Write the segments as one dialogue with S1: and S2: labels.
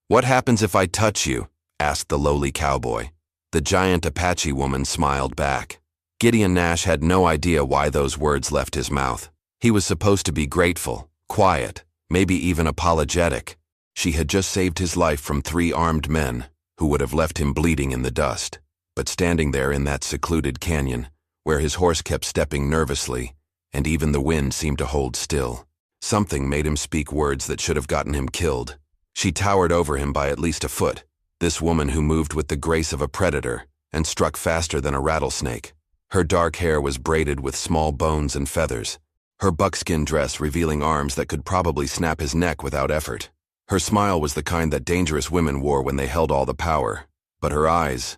S1: "What happens if I touch you?" asked the lowly cowboy. The giant Apache woman smiled back. Gideon Nash had no idea why those words left his mouth. He was supposed to be grateful, quiet, maybe even apologetic. She had just saved his life from 3 armed men who would have left him bleeding in the dust. But standing there in that secluded canyon, where his horse kept stepping nervously, and even the wind seemed to hold still, something made him speak words that should have gotten him killed. She towered over him by at least a foot, this woman who moved with the grace of a predator and struck faster than a rattlesnake. Her dark hair was braided with small bones and feathers, her buckskin dress revealing arms that could probably snap his neck without effort. Her smile was the kind that dangerous women wore when they held all the power, but her eyes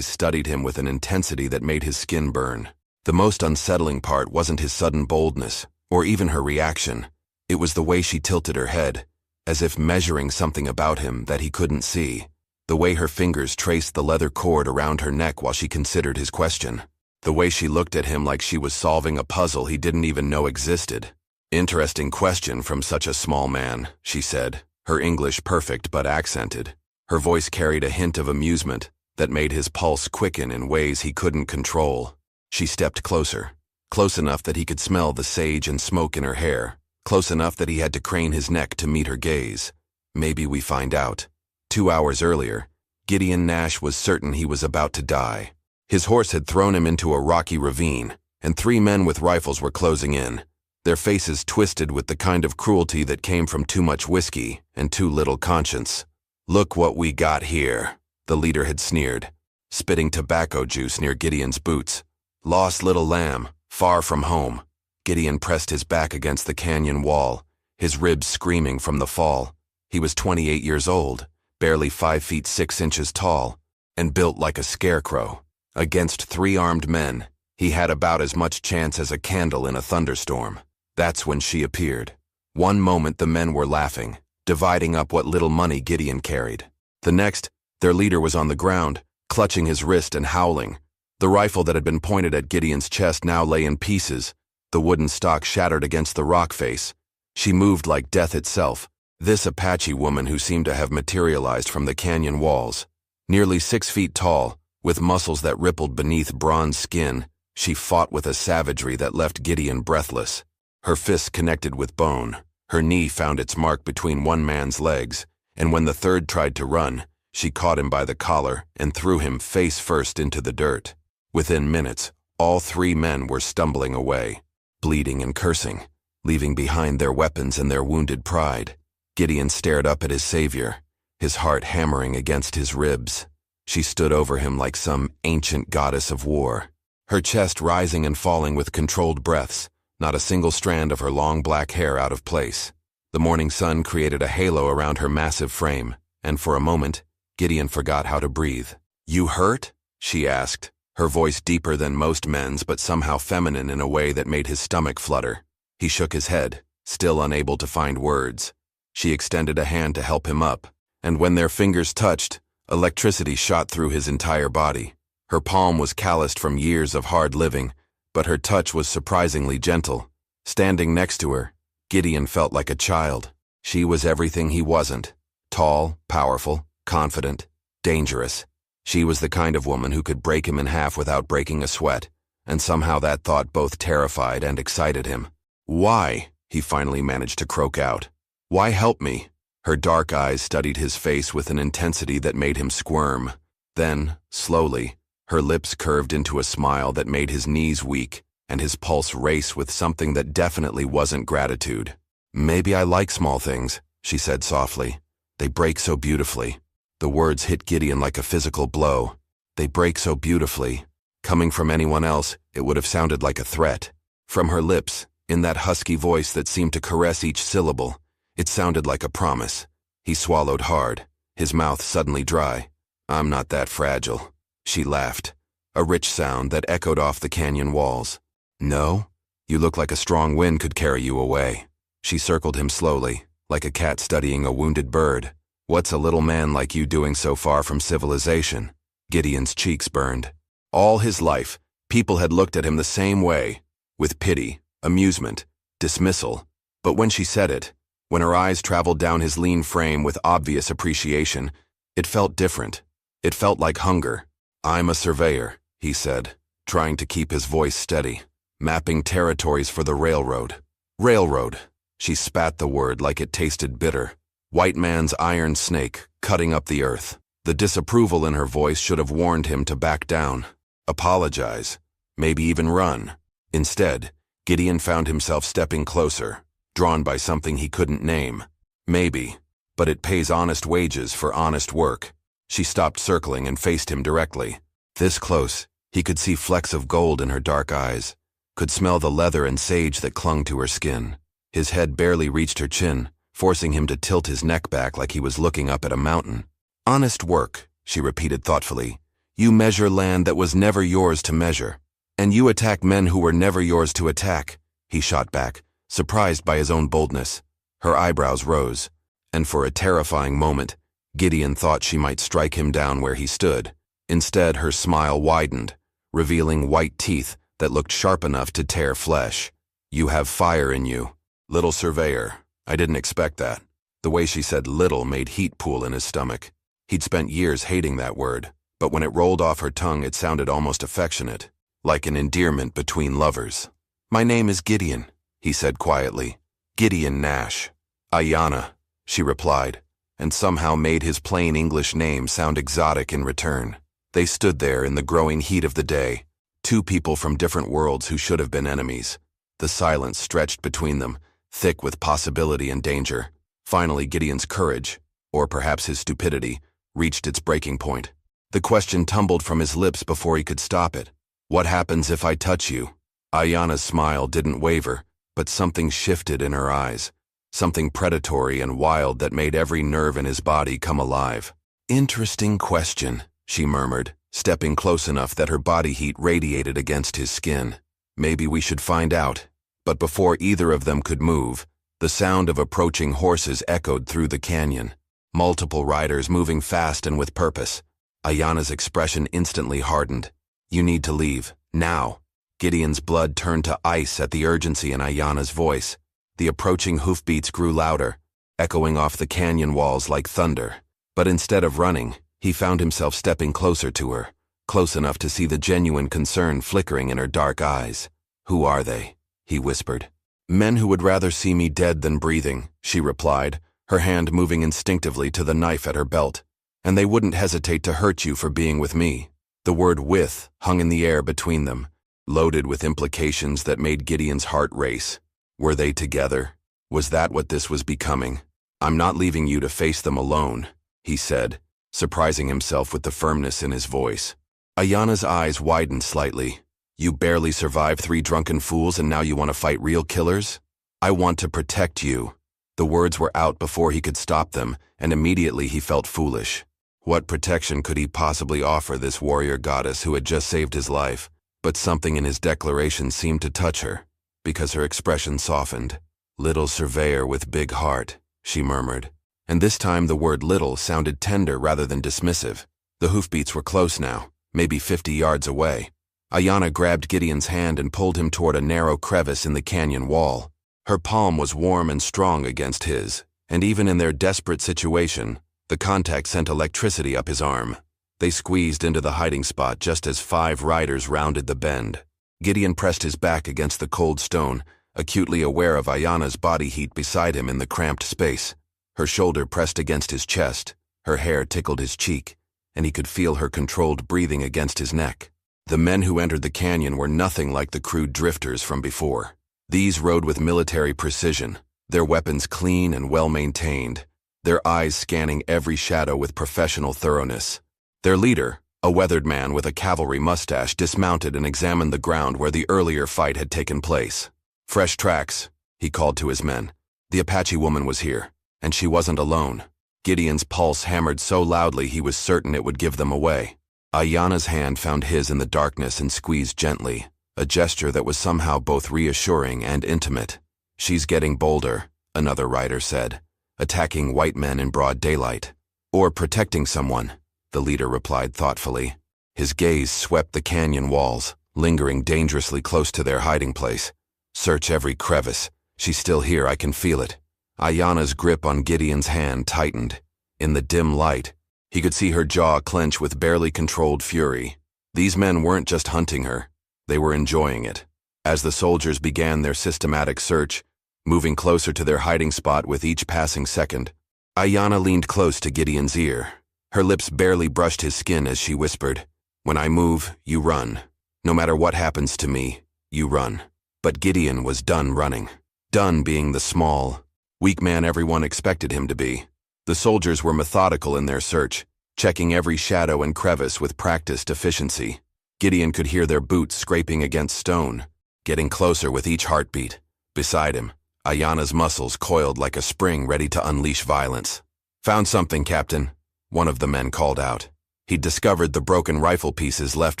S1: studied him with an intensity that made his skin burn. The most unsettling part wasn't his sudden boldness, or even her reaction. It was the way she tilted her head, as if measuring something about him that he couldn't see. The way her fingers traced the leather cord around her neck while she considered his question. The way she looked at him like she was solving a puzzle he didn't even know existed. "Interesting question from such a small man," she said, her English perfect but accented. Her voice carried a hint of amusement that made his pulse quicken in ways he couldn't control. She stepped closer, close enough that he could smell the sage and smoke in her hair, close enough that he had to crane his neck to meet her gaze. Maybe we find out. 2 hours earlier, Gideon Nash was certain he was about to die. His horse had thrown him into a rocky ravine, and 3 men with rifles were closing in, their faces twisted with the kind of cruelty that came from too much whiskey and too little conscience. "Look what we got here," the leader had sneered, spitting tobacco juice near Gideon's boots. "Lost little lamb, far from home." Gideon pressed his back against the canyon wall, his ribs screaming from the fall. He was 28 years old, barely 5 feet 6 inches tall, and built like a scarecrow. Against 3 armed men, he had about as much chance as a candle in a thunderstorm. That's when she appeared. One moment the men were laughing, dividing up what little money Gideon carried. The next, their leader was on the ground, clutching his wrist and howling. The rifle that had been pointed at Gideon's chest now lay in pieces, the wooden stock shattered against the rock face. She moved like death itself, this Apache woman who seemed to have materialized from the canyon walls. Nearly 6 feet tall, with muscles that rippled beneath bronze skin, she fought with a savagery that left Gideon breathless. Her fists connected with bone, her knee found its mark between one man's legs, and when the third tried to run, she caught him by the collar and threw him face first into the dirt. Within minutes, all 3 men were stumbling away, bleeding and cursing, leaving behind their weapons and their wounded pride. Gideon stared up at his savior, his heart hammering against his ribs. She stood over him like some ancient goddess of war, her chest rising and falling with controlled breaths, not a single strand of her long black hair out of place. The morning sun created a halo around her massive frame, and for a moment, Gideon forgot how to breathe. "You hurt?" she asked, her voice deeper than most men's but somehow feminine in a way that made his stomach flutter. He shook his head, still unable to find words. She extended a hand to help him up, and when their fingers touched, electricity shot through his entire body. Her palm was calloused from years of hard living, but her touch was surprisingly gentle. Standing next to her, Gideon felt like a child. She was everything he wasn't. Tall, powerful, confident, dangerous. She was the kind of woman who could break him in half without breaking a sweat, and somehow that thought both terrified and excited him. "Why?" he finally managed to croak out. "Why help me?" Her dark eyes studied his face with an intensity that made him squirm. Then, slowly, her lips curved into a smile that made his knees weak and his pulse race with something that definitely wasn't gratitude. "Maybe I like small things," she said softly. "They break so beautifully." The words hit Gideon like a physical blow. "They break so beautifully." Coming from anyone else, it would have sounded like a threat. From her lips, in that husky voice that seemed to caress each syllable, it sounded like a promise. He swallowed hard, his mouth suddenly dry. "I'm not that fragile." She laughed, a rich sound that echoed off the canyon walls. "No? You look like a strong wind could carry you away." She circled him slowly, like a cat studying a wounded bird. "What's a little man like you doing so far from civilization?" Gideon's cheeks burned. All his life, people had looked at him the same way, with pity, amusement, dismissal. But when she said it, When her eyes traveled down his lean frame with obvious appreciation, it felt different. It felt like hunger. "I'm a surveyor," he said, trying to keep his voice steady. "Mapping territories for the railroad." Railroad. She spat the word like it tasted bitter. White man's iron snake, cutting up the earth. The disapproval in her voice should have warned him to back down, apologize, maybe even run. Instead, Gideon found himself stepping closer, drawn by something he couldn't name. Maybe, but it pays honest wages for honest work. She stopped circling and faced him directly. This close, he could see flecks of gold in her dark eyes, could smell the leather and sage that clung to her skin. His head barely reached her chin, forcing him to tilt his neck back like he was looking up at a mountain. "Honest work," she repeated thoughtfully. "You measure land that was never yours to measure. And you attack men who were never yours to attack," he shot back, surprised by his own boldness. Her eyebrows rose, and for a terrifying moment, Gideon thought she might strike him down where he stood. Instead, her smile widened, revealing white teeth that looked sharp enough to tear flesh. "You have fire in you, little surveyor. I didn't expect that." The way she said little made heat pool in his stomach. He'd spent years hating that word, but when it rolled off her tongue it sounded almost affectionate, like an endearment between lovers. "My name is Gideon," he said quietly. "Gideon Nash." "Ayanna," she replied, and somehow made his plain English name sound exotic in return. They stood there in the growing heat of the day, two people from different worlds who should have been enemies. The silence stretched between them, thick with possibility and danger. Finally, Gideon's courage, or perhaps his stupidity, reached its breaking point. The question tumbled from his lips before he could stop it. "What happens if I touch you?" Ayanna's smile didn't waver, but something shifted in her eyes, something predatory and wild that made every nerve in his body come alive. "Interesting question," she murmured, stepping close enough that her body heat radiated against his skin. "Maybe we should find out." But before either of them could move, the sound of approaching horses echoed through the canyon. Multiple riders moving fast and with purpose. Ayanna's expression instantly hardened. "You need to leave, now." Gideon's blood turned to ice at the urgency in Ayanna's voice. The approaching hoofbeats grew louder, echoing off the canyon walls like thunder. But instead of running, he found himself stepping closer to her, close enough to see the genuine concern flickering in her dark eyes. "Who are they?" he whispered. "Men who would rather see me dead than breathing," she replied, her hand moving instinctively to the knife at her belt. "And they wouldn't hesitate to hurt you for being with me." The word "with" hung in the air between them, loaded with implications that made Gideon's heart race. Were they together? Was that what this was becoming? "I'm not leaving you to face them alone," he said, surprising himself with the firmness in his voice. Ayanna's eyes widened slightly. "You barely survived 3 drunken fools and now you want to fight real killers? I want to protect you." The words were out before he could stop them, and immediately he felt foolish. What protection could he possibly offer this warrior goddess who had just saved his life? But something in his declaration seemed to touch her, because her expression softened. "Little surveyor with big heart," she murmured. And this time the word little sounded tender rather than dismissive. The hoofbeats were close now, maybe 50 yards away. Ayanna grabbed Gideon's hand and pulled him toward a narrow crevice in the canyon wall. Her palm was warm and strong against his, and even in their desperate situation, the contact sent electricity up his arm. They squeezed into the hiding spot just as 5 riders rounded the bend. Gideon pressed his back against the cold stone, acutely aware of Ayanna's body heat beside him in the cramped space. Her shoulder pressed against his chest, her hair tickled his cheek, and he could feel her controlled breathing against his neck. The men who entered the canyon were nothing like the crude drifters from before. These rode with military precision, their weapons clean and well-maintained, their eyes scanning every shadow with professional thoroughness. Their leader, a weathered man with a cavalry mustache, dismounted and examined the ground where the earlier fight had taken place. "Fresh tracks," he called to his men. The Apache woman was here, and she wasn't alone. Gideon's pulse hammered so loudly he was certain it would give them away. Ayanna's hand found his in the darkness and squeezed gently, a gesture that was somehow both reassuring and intimate. "She's getting bolder," another rider said, "attacking white men in broad daylight." "Or protecting someone," the leader replied thoughtfully. His gaze swept the canyon walls, lingering dangerously close to their hiding place. "Search every crevice. She's still here, I can feel it. Ayanna's grip on Gideon's hand tightened. In the dim light, he could see her jaw clench with barely controlled fury. These men weren't just hunting her, they were enjoying it. As the soldiers began their systematic search, moving closer to their hiding spot with each passing second, Ayanna leaned close to Gideon's ear. Her lips barely brushed his skin as she whispered, "When I move, you run. No matter what happens to me, you run." But Gideon was done running. Done being the small, weak man everyone expected him to be. The soldiers were methodical in their search, checking every shadow and crevice with practiced efficiency. Gideon could hear their boots scraping against stone, getting closer with each heartbeat. Beside him, Ayanna's muscles coiled like a spring ready to unleash violence. "Found something, Captain," one of the men called out. He'd discovered the broken rifle pieces left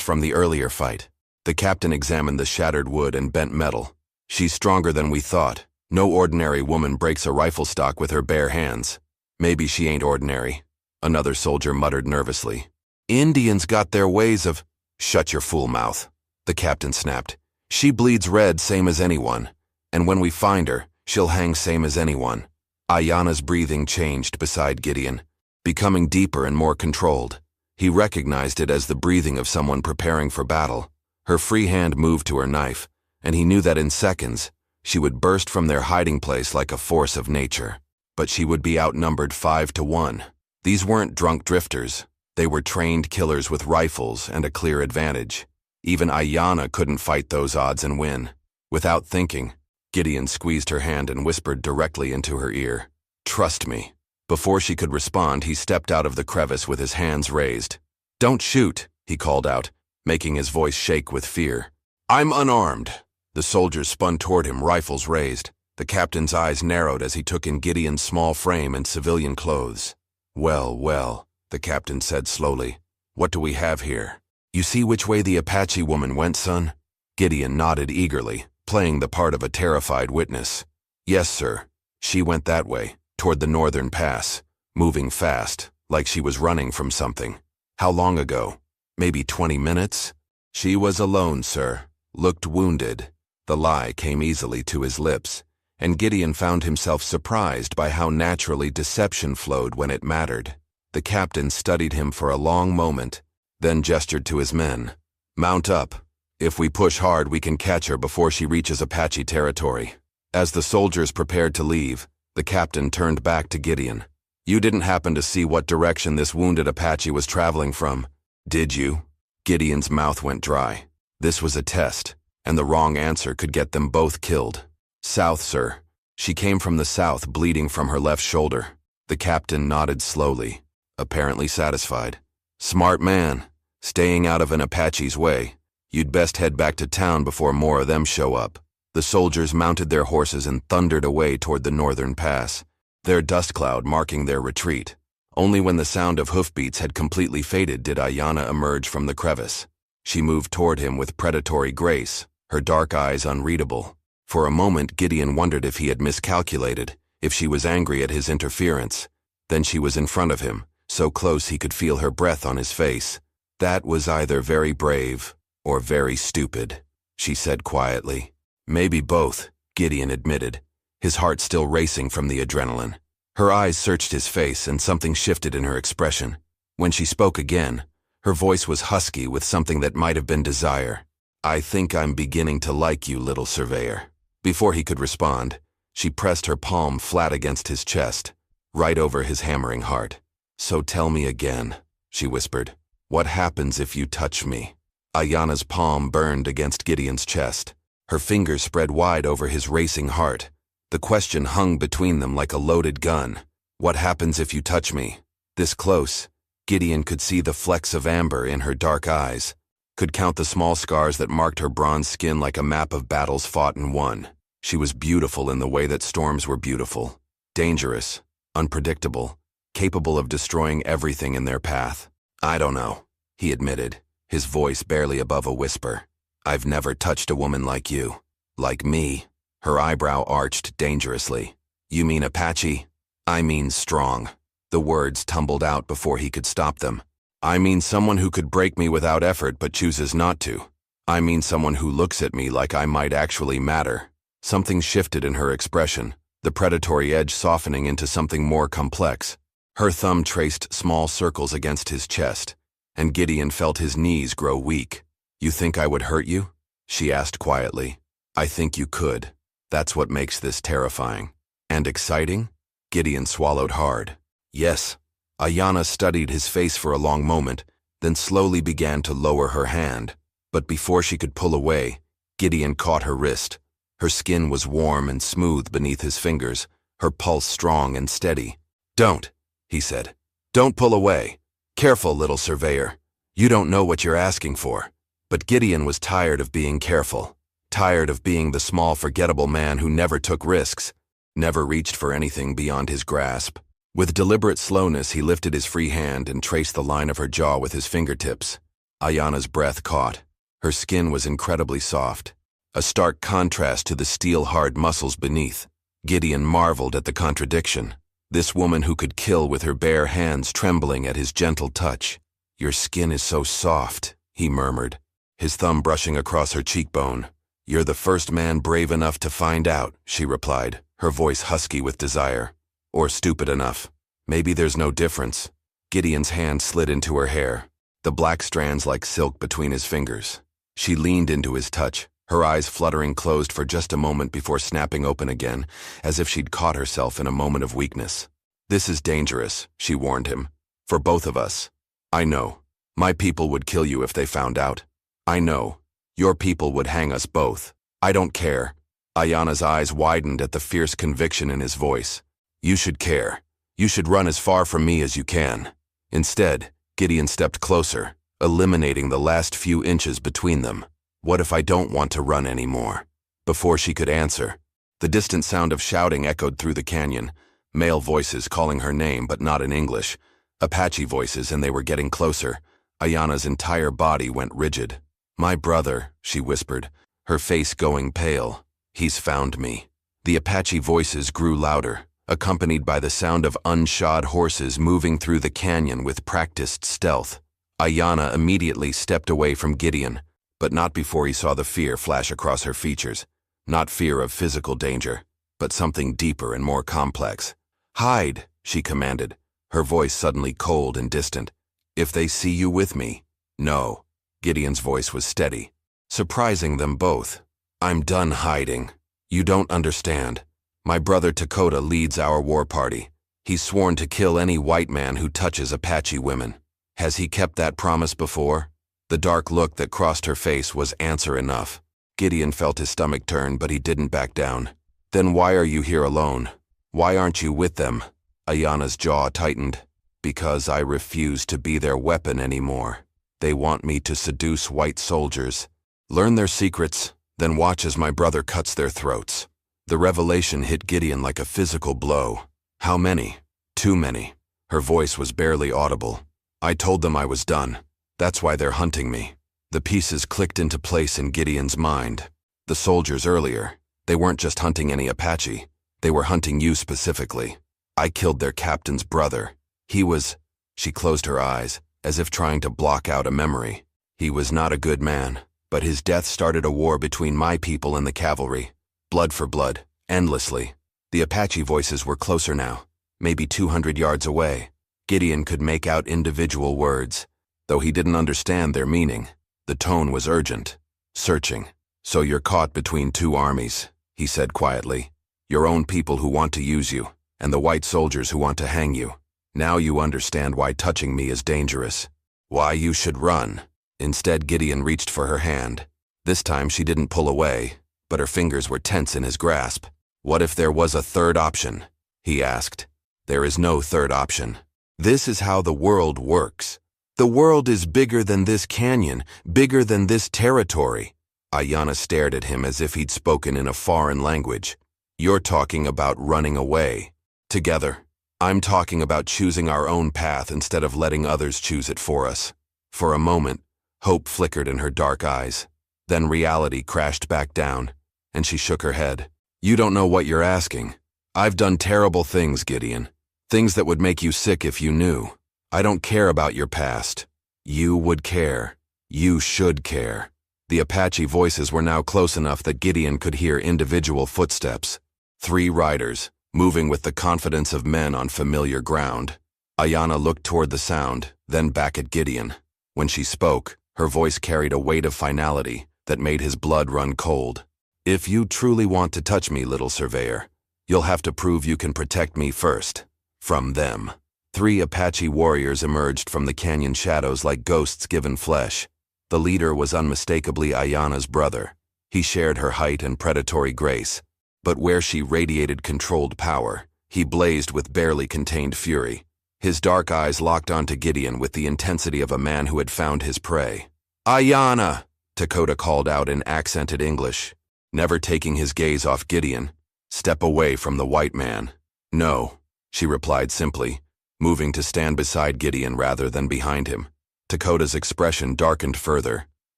S1: from the earlier fight. The captain examined the shattered wood and bent metal. "She's stronger than we thought. No ordinary woman breaks a rifle stock with her bare hands." "Maybe she ain't ordinary," another soldier muttered nervously. "Indians got their ways of—" "Shut your fool mouth," the captain snapped. "She bleeds red same as anyone, and when we find her, she'll hang same as anyone." Ayanna's breathing changed beside Gideon, becoming deeper and more controlled. He recognized it as the breathing of someone preparing for battle. Her free hand moved to her knife, and he knew that in seconds, she would burst from their hiding place like a force of nature. But she would be outnumbered 5-1. These weren't drunk drifters. They were trained killers with rifles and a clear advantage. Even Ayanna couldn't fight those odds and win. Without thinking, Gideon squeezed her hand and whispered directly into her ear, "Trust me." Before she could respond, he stepped out of the crevice with his hands raised. "Don't shoot," he called out, making his voice shake with fear. "I'm unarmed." The soldiers spun toward him, rifles raised. The captain's eyes narrowed as he took in Gideon's small frame and civilian clothes. "Well, well," the captain said slowly. "What do we have here? You see which way the Apache woman went, son?" Gideon nodded eagerly, playing the part of a terrified witness. "Yes, sir. She went that way, toward the northern pass, moving fast, like she was running from something." "How long ago? Maybe 20 minutes?" "She was alone, sir. Looked wounded." The lie came easily to his lips, and Gideon found himself surprised by how naturally deception flowed when it mattered. The captain studied him for a long moment, then gestured to his men. "Mount up. If we push hard, we can catch her before she reaches Apache territory." As the soldiers prepared to leave, the captain turned back to Gideon. "You didn't happen to see what direction this wounded Apache was traveling from, did you?" Gideon's mouth went dry. This was a test, and the wrong answer could get them both killed. "South, sir. She came from the south, bleeding from her left shoulder." The captain nodded slowly, apparently satisfied. "Smart man, staying out of an Apache's way. You'd best head back to town before more of them show up." The soldiers mounted their horses and thundered away toward the northern pass, their dust cloud marking their retreat. Only when the sound of hoofbeats had completely faded did Ayanna emerge from the crevice. She moved toward him with predatory grace, her dark eyes unreadable. For a moment, Gideon wondered if he had miscalculated, if she was angry at his interference. Then she was in front of him, so close he could feel her breath on his face. "That was either very brave or very stupid," she said quietly. "Maybe both," Gideon admitted, his heart still racing from the adrenaline. Her eyes searched his face, and something shifted in her expression. When she spoke again, her voice was husky with something that might have been desire. "I think I'm beginning to like you, little surveyor." Before he could respond, she pressed her palm flat against his chest, right over his hammering heart. "So tell me again," she whispered. "What happens if you touch me?" Ayanna's palm burned against Gideon's chest. Her fingers spread wide over his racing heart. The question hung between them like a loaded gun. "What happens if you touch me?" This close, Gideon could see the flecks of amber in her dark eyes, could count the small scars that marked her bronze skin like a map of battles fought and won. She was beautiful in the way that storms were beautiful. Dangerous, unpredictable, capable of destroying everything in their path. "I don't know," he admitted, his voice barely above a whisper. "I've never touched a woman like you." "Like me?" Her eyebrow arched dangerously. "You mean Apache?" "I mean strong." The words tumbled out before he could stop them. "I mean someone who could break me without effort but chooses not to. I mean someone who looks at me like I might actually matter." Something shifted in her expression, the predatory edge softening into something more complex. Her thumb traced small circles against his chest, and Gideon felt his knees grow weak. "You think I would hurt you?" she asked quietly. "I think you could. That's what makes this terrifying." "And exciting?" Gideon swallowed hard. "Yes." Ayanna studied his face for a long moment, then slowly began to lower her hand. But before she could pull away, Gideon caught her wrist. Her skin was warm and smooth beneath his fingers, her pulse strong and steady. "Don't," he said. "Don't pull away. Careful, little surveyor. You don't know what you're asking for." But Gideon was tired of being careful, tired of being the small, forgettable man who never took risks, never reached for anything beyond his grasp. With deliberate slowness, he lifted his free hand and traced the line of her jaw with his fingertips. Ayanna's breath caught. Her skin was incredibly soft, a stark contrast to the steel-hard muscles beneath. Gideon marveled at the contradiction. This woman who could kill with her bare hands trembling at his gentle touch. "Your skin is so soft," he murmured, his thumb brushing across her cheekbone. "You're the first man brave enough to find out," she replied, her voice husky with desire. "Or stupid enough. Maybe there's no difference." Gideon's hand slid into her hair, the black strands like silk between his fingers. She leaned into his touch, her eyes fluttering closed for just a moment before snapping open again, as if she'd caught herself in a moment of weakness. "This is dangerous," she warned him. "For both of us. I know. My people would kill you if they found out. I know. Your people would hang us both. I don't care." Ayanna's eyes widened at the fierce conviction in his voice. "You should care. You should run as far from me as you can." Instead, Gideon stepped closer, eliminating the last few inches between them. "What if I don't want to run anymore?" Before she could answer, the distant sound of shouting echoed through the canyon, male voices calling her name but not in English, Apache voices, and they were getting closer. Ayanna's entire body went rigid. "My brother," she whispered, her face going pale. "He's found me." The Apache voices grew louder, accompanied by the sound of unshod horses moving through the canyon with practiced stealth. Ayanna immediately stepped away from Gideon, but not before he saw the fear flash across her features. Not fear of physical danger, but something deeper and more complex. "Hide," she commanded, her voice suddenly cold and distant. "If they see you with me." "No." Gideon's voice was steady, surprising them both. "I'm done hiding. You don't understand. My brother Dakota leads our war party. He's sworn to kill any white man who touches Apache women. Has he kept that promise before?" The dark look that crossed her face was answer enough. Gideon felt his stomach turn, but he didn't back down. "Then why are you here alone? Why aren't you with them?" Ayanna's jaw tightened. "Because I refuse to be their weapon anymore. They want me to seduce white soldiers, learn their secrets, then watch as my brother cuts their throats." The revelation hit Gideon like a physical blow. "How many?" "Too many." Her voice was barely audible. "I told them I was done. That's why they're hunting me." The pieces clicked into place in Gideon's mind. The soldiers earlier, they weren't just hunting any Apache. They were hunting you specifically. I killed their captain's brother. He was... She closed her eyes, as if trying to block out a memory. "He was not a good man, but his death started a war between my people and the cavalry. Blood for blood, endlessly." The Apache voices were closer now, maybe 200 yards away. Gideon could make out individual words, though he didn't understand their meaning. The tone was urgent, searching. "So you're caught between two armies," he said quietly. "Your own people who want to use you, and the white soldiers who want to hang you. Now you understand why touching me is dangerous. Why you should run." Instead, Gideon reached for her hand. This time she didn't pull away, but her fingers were tense in his grasp. "What if there was a third option?" he asked. "There is no third option. This is how the world works. The world is bigger than this canyon, bigger than this territory." Ayanna stared at him as if he'd spoken in a foreign language. "You're talking about running away. Together. I'm talking about choosing our own path instead of letting others choose it for us." For a moment, hope flickered in her dark eyes. Then reality crashed back down, and she shook her head. "You don't know what you're asking. I've done terrible things, Gideon. Things that would make you sick if you knew. I don't care about your past. You would care. You should care." The Apache voices were now close enough that Gideon could hear individual footsteps. 3 riders, moving with the confidence of men on familiar ground. Ayanna looked toward the sound, then back at Gideon. When she spoke, her voice carried a weight of finality that made his blood run cold. "If you truly want to touch me, little surveyor, you'll have to prove you can protect me first. From them." 3 Apache warriors emerged from the canyon shadows like ghosts given flesh. The leader was unmistakably Ayanna's brother. He shared her height and predatory grace. But where she radiated controlled power, he blazed with barely contained fury. His dark eyes locked onto Gideon with the intensity of a man who had found his prey. "Ayanna!" Dakota called out in accented English, never taking his gaze off Gideon. "Step away from the white man." "No," she replied simply, moving to stand beside Gideon rather than behind him. Dakota's expression darkened further.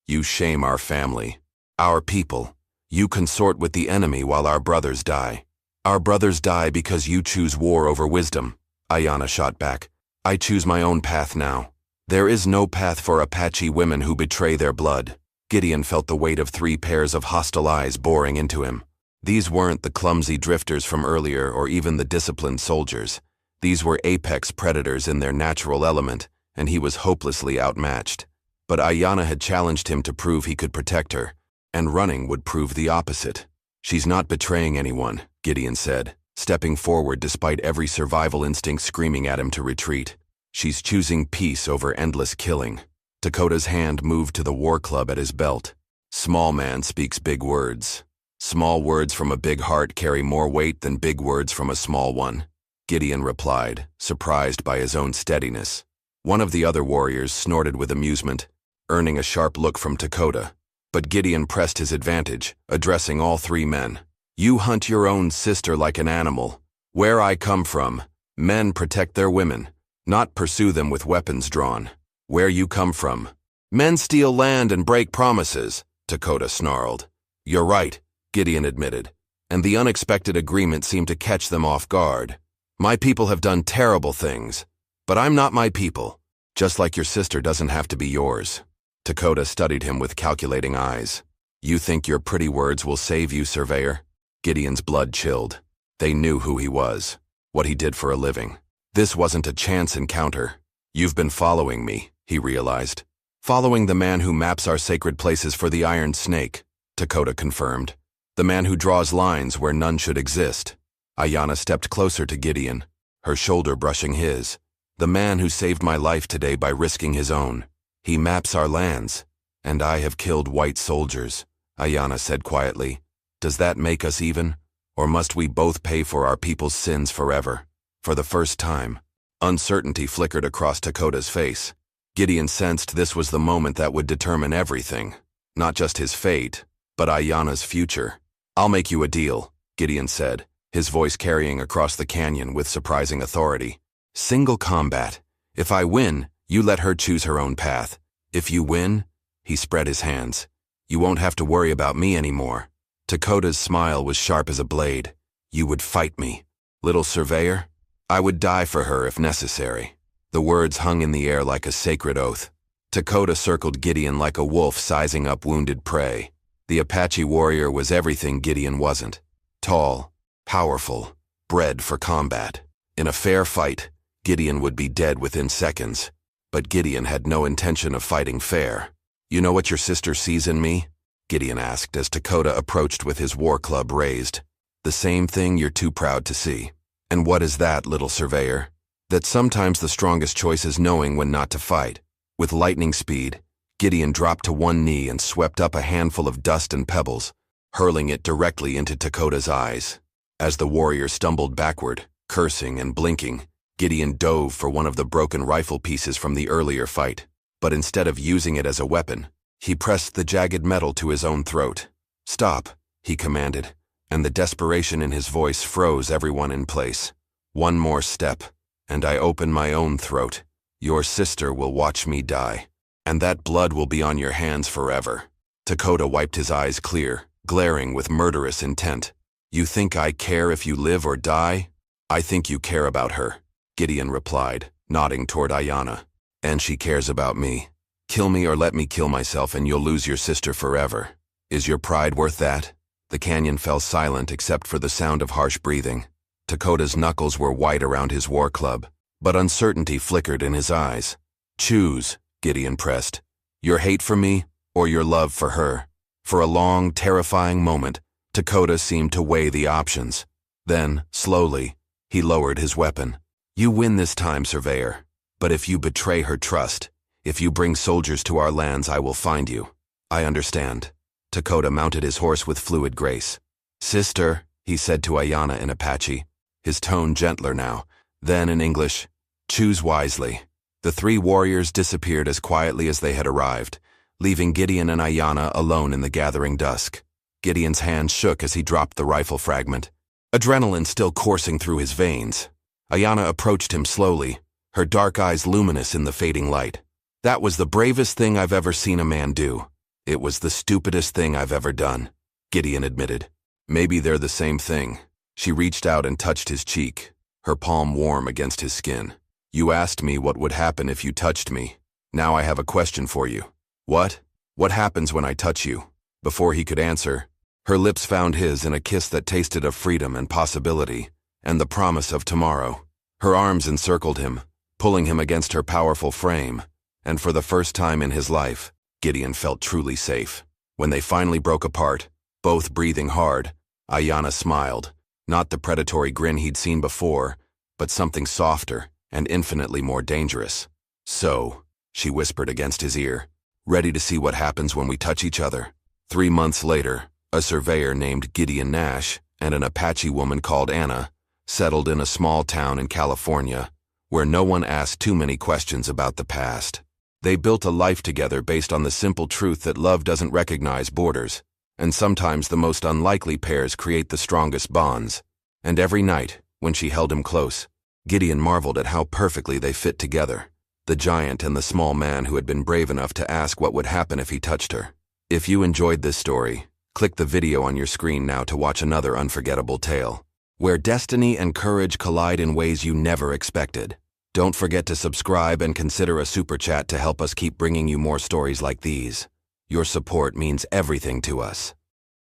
S1: "You shame our family, our people. You consort with the enemy while our brothers die. Our brothers die because you choose war over wisdom." Ayanna shot back. "I choose my own path now. There is no path for Apache women who betray their blood." Gideon felt the weight of 3 pairs of hostile eyes boring into him. These weren't the clumsy drifters from earlier or even the disciplined soldiers. These were apex predators in their natural element, and he was hopelessly outmatched. But Ayanna had challenged him to prove he could protect her, and running would prove the opposite. "She's not betraying anyone," Gideon said, stepping forward despite every survival instinct screaming at him to retreat. "She's choosing peace over endless killing." Dakota's hand moved to the war club at his belt. "Small man speaks big words. Small words from a big heart carry more weight than big words from a small one," Gideon replied, surprised by his own steadiness. One of the other warriors snorted with amusement, earning a sharp look from Dakota. But Gideon pressed his advantage, addressing all 3 men. "You hunt your own sister like an animal. Where I come from, men protect their women, not pursue them with weapons drawn. Where you come from, men steal land and break promises," Dakota snarled. "You're right," Gideon admitted, and the unexpected agreement seemed to catch them off guard. "My people have done terrible things, but I'm not my people, just like your sister doesn't have to be yours." Dakota studied him with calculating eyes. "You think your pretty words will save you, surveyor?" Gideon's blood chilled. They knew who he was, what he did for a living. This wasn't a chance encounter. "You've been following me," he realized. "Following the man who maps our sacred places for the Iron Snake," Dakota confirmed. "The man who draws lines where none should exist." Ayanna stepped closer to Gideon, her shoulder brushing his. "The man who saved my life today by risking his own. He maps our lands, and I have killed white soldiers," Ayanna said quietly. "Does that make us even, or must we both pay for our people's sins forever?" For the first time, uncertainty flickered across Dakota's face. Gideon sensed this was the moment that would determine everything, not just his fate, but Ayanna's future. "I'll make you a deal," Gideon said, his voice carrying across the canyon with surprising authority. "Single combat. If I win, you let her choose her own path. If you win," he spread his hands, "you won't have to worry about me anymore." Dakota's smile was sharp as a blade. "You would fight me, little surveyor? I would die for her if necessary." The words hung in the air like a sacred oath. Dakota circled Gideon like a wolf sizing up wounded prey. The Apache warrior was everything Gideon wasn't. Tall, powerful, bred for combat. In a fair fight, Gideon would be dead within seconds. But Gideon had no intention of fighting fair. "You know what your sister sees in me?" Gideon asked as Dakota approached with his war club raised. "The same thing you're too proud to see." "And what is that, little surveyor?" "That sometimes the strongest choice is knowing when not to fight." With lightning speed, Gideon dropped to one knee and swept up a handful of dust and pebbles, hurling it directly into Dakota's eyes. As the warrior stumbled backward, cursing and blinking, Gideon dove for one of the broken rifle pieces from the earlier fight. But instead of using it as a weapon, he pressed the jagged metal to his own throat. "Stop," he commanded, and the desperation in his voice froze everyone in place. "One more step, and I open my own throat. Your sister will watch me die, and that blood will be on your hands forever." Dakota wiped his eyes clear, glaring with murderous intent. "You think I care if you live or die? I think you care about her," Gideon replied, nodding toward Ayanna. "And she cares about me. Kill me or let me kill myself and you'll lose your sister forever. Is your pride worth that?" The canyon fell silent except for the sound of harsh breathing. Dakota's knuckles were white around his war club, but uncertainty flickered in his eyes. "Choose," Gideon pressed. "Your hate for me or your love for her?" For a long, terrifying moment, Dakota seemed to weigh the options. Then, slowly, he lowered his weapon. "You win this time, Surveyor. But if you betray her trust, if you bring soldiers to our lands, I will find you." "I understand." Dakota mounted his horse with fluid grace. "Sister," he said to Ayanna in Apache, his tone gentler now. Then in English, "Choose wisely." The three warriors disappeared as quietly as they had arrived, leaving Gideon and Ayanna alone in the gathering dusk. Gideon's hand shook as he dropped the rifle fragment, adrenaline still coursing through his veins. Ayanna approached him slowly, her dark eyes luminous in the fading light. "That was the bravest thing I've ever seen a man do." "It was the stupidest thing I've ever done," Gideon admitted. "Maybe they're the same thing." She reached out and touched his cheek, her palm warm against his skin. "You asked me what would happen if you touched me. Now I have a question for you." "What? What happens when I touch you?" Before he could answer, her lips found his in a kiss that tasted of freedom and possibility, and the promise of tomorrow. Her arms encircled him, pulling him against her powerful frame, and for the first time in his life, Gideon felt truly safe. When they finally broke apart, both breathing hard, Ayanna smiled, not the predatory grin he'd seen before, but something softer and infinitely more dangerous. "So," she whispered against his ear, "ready to see what happens when we touch each other?" 3 months later, a surveyor named Gideon Nash and an Apache woman called Anna settled in a small town in California, where no one asked too many questions about the past. They built a life together based on the simple truth that love doesn't recognize borders, and sometimes the most unlikely pairs create the strongest bonds. And every night, when she held him close, Gideon marveled at how perfectly they fit together, the giant and the small man who had been brave enough to ask what would happen if he touched her. If you enjoyed this story, click the video on your screen now to watch another unforgettable tale, where destiny and courage collide in ways you never expected. Don't forget to subscribe and consider a super chat to help us keep bringing you more stories like these. Your support means everything to us.